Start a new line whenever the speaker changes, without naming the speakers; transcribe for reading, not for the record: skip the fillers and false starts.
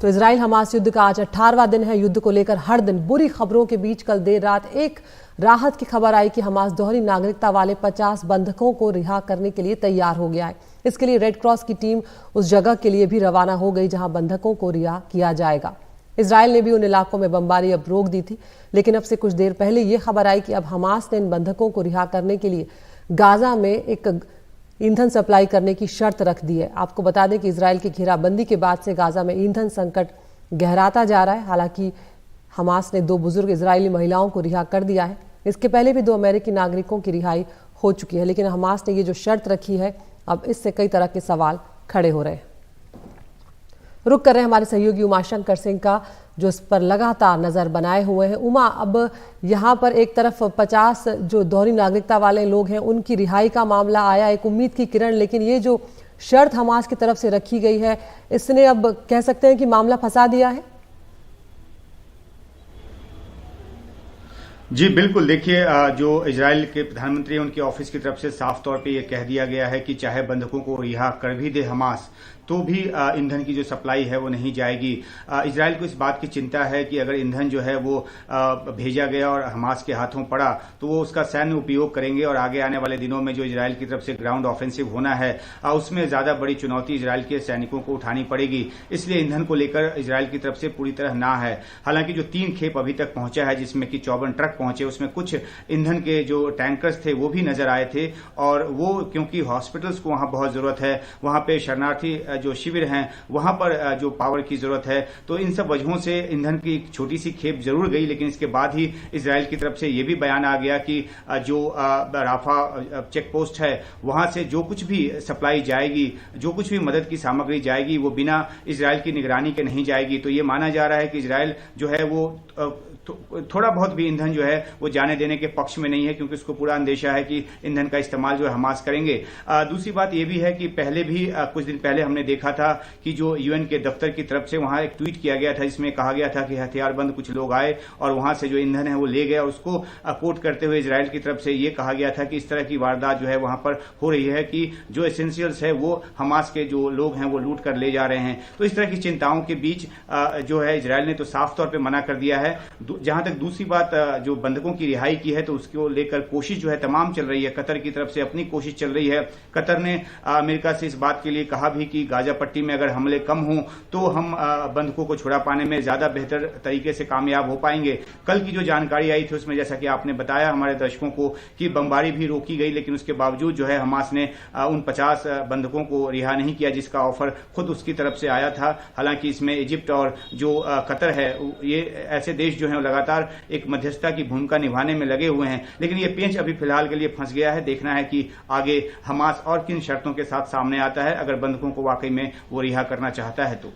तो Israel Hamas युद्ध का आज 18वां दिन है। युद्ध को लेकर हर दिन बुरी खबरों के बीच कल देर रात एक राहत की खबर आई कि हमास दोहरी नागरिकता वाले 50 बंधकों को रिहा करने के लिए तैयार हो गया है। इसके लिए रेड क्रॉस की टीम उस जगह के लिए भी रवाना हो गई जहां बंधकों को रिहा किया जाएगा। इजराइल ने भी उन इलाकों में बमबारी अब रोक दी थी, लेकिन अब से कुछ देर पहले ये खबर आई कि अब हमास ने इन बंधकों को रिहा करने के लिए गाजा में एक ईंधन सप्लाई करने की शर्त रख दी है। आपको बता दें कि इजराइल की घेराबंदी के बाद से गाजा में ईंधन संकट गहराता जा रहा है। हालांकि हमास ने 2 बुजुर्ग इजरायली महिलाओं को रिहा कर दिया है। इसके पहले भी 2 अमेरिकी नागरिकों की रिहाई हो चुकी है, लेकिन हमास ने ये जो शर्त रखी है, अब इससे कई तरह के सवाल खड़े हो रहे हैं। रुक कर रहे हैं हमारे सहयोगी उमाशंकर सिंह का, जो इस पर लगातार नजर बनाए हुए हैं। उमा, अब यहाँ पर एक तरफ 50 जो दोहरी नागरिकता वाले लोग हैं उनकी रिहाई का मामला आया, एक उम्मीद की किरण, लेकिन ये जो शर्त हमास की तरफ से रखी गई है, इसने अब कह सकते हैं कि मामला फंसा दिया है।
जी बिल्कुल, देखिए जो इजराइल के प्रधानमंत्री हैं उनके ऑफिस की तरफ से साफ तौर पे ये कह दिया गया है कि चाहे बंधकों को रिहा कर भी दे हमास, तो भी ईंधन की जो सप्लाई है वो नहीं जाएगी। इजराइल को इस बात की चिंता है कि अगर ईंधन जो है वो भेजा गया और हमास के हाथों पड़ा तो वो उसका सैन्य उपयोग करेंगे और आगे आने वाले दिनों में जो इजराइल की तरफ से ग्राउंड ऑफेंसिव होना है उसमें ज्यादा बड़ी चुनौती इजराइल के सैनिकों को उठानी पड़ेगी। इसलिए ईंधन को लेकर इजराइल की तरफ से पूरी तरह ना है। हालांकि जो 3 खेप अभी तक पहुंचा है, जिसमें कि 54 ट्रक पहुंचे, उसमें कुछ ईंधन के जो टैंकर्स थे वो भी नजर आए थे। और वो क्योंकि हॉस्पिटल्स को वहां बहुत जरूरत है, वहां पे शरणार्थी जो शिविर हैं वहां पर जो पावर की जरूरत है, तो इन सब वजहों से ईंधन की एक छोटी सी खेप जरूर गई। लेकिन इसके बाद ही इजराइल की तरफ से यह भी बयान आ गया कि जो राफा चेक पोस्ट है वहां से जो कुछ भी सप्लाई जाएगी, जो कुछ भी मदद की सामग्री जाएगी, वो बिना इजराइल की निगरानी के नहीं जाएगी। तो ये माना जा रहा है कि इजराइल जो है वो थोड़ा बहुत भी ईंधन जो है वो जाने देने के पक्ष में नहीं है, क्योंकि उसको पूरा अंदेशा है कि ईंधन का इस्तेमाल जो है हमास करेंगे। दूसरी बात यह भी है कि पहले भी कुछ दिन पहले हमने देखा था कि जो यूएन के दफ्तर की तरफ से वहां एक ट्वीट किया गया था, जिसमें कहा गया था कि हथियारबंद कुछ लोग आए और वहां से जो ईंधन है वो ले गए, और उसको कोट करते हुए इजराइल की तरफ से ये कहा गया था कि इस तरह की वारदात जो है वहां पर हो रही है कि जो एसेंशियल्स है वो हमास के जो लोग हैं वो लूट कर ले जा रहे हैं। तो इस तरह की चिंताओं के बीच जो है इजराइल ने तो साफ तौर पर मना कर दिया है। जहां तक दूसरी बात जो बंधकों की रिहाई की है, तो उसको लेकर कोशिश जो है तमाम चल रही है। कतर की तरफ से अपनी कोशिश चल रही है। कतर ने अमेरिका से इस बात के लिए कहा भी कि गाजा पट्टी में अगर हमले कम हों तो हम बंधकों को छुड़ा पाने में ज्यादा बेहतर तरीके से कामयाब हो पाएंगे। कल की जो जानकारी आई थी उसमें जैसा कि आपने बताया हमारे दर्शकों को कि बमबारी भी रोकी गई, लेकिन उसके बावजूद जो है हमास ने उन 50 बंधकों को रिहा नहीं किया, जिसका ऑफर खुद उसकी तरफ से आया था। हालांकि इसमें इजिप्ट और जो कतर है, ये ऐसे देश जो है लगातार एक मध्यस्थता की भूमिका निभाने में लगे हुए हैं। लेकिन ये पेंच अभी फिलहाल के लिए फंस गया है। देखना है कि आगे हमास और किन शर्तों के साथ सामने आता है, अगर बंधकों को वाकई में वो रिहा करना चाहता है तो।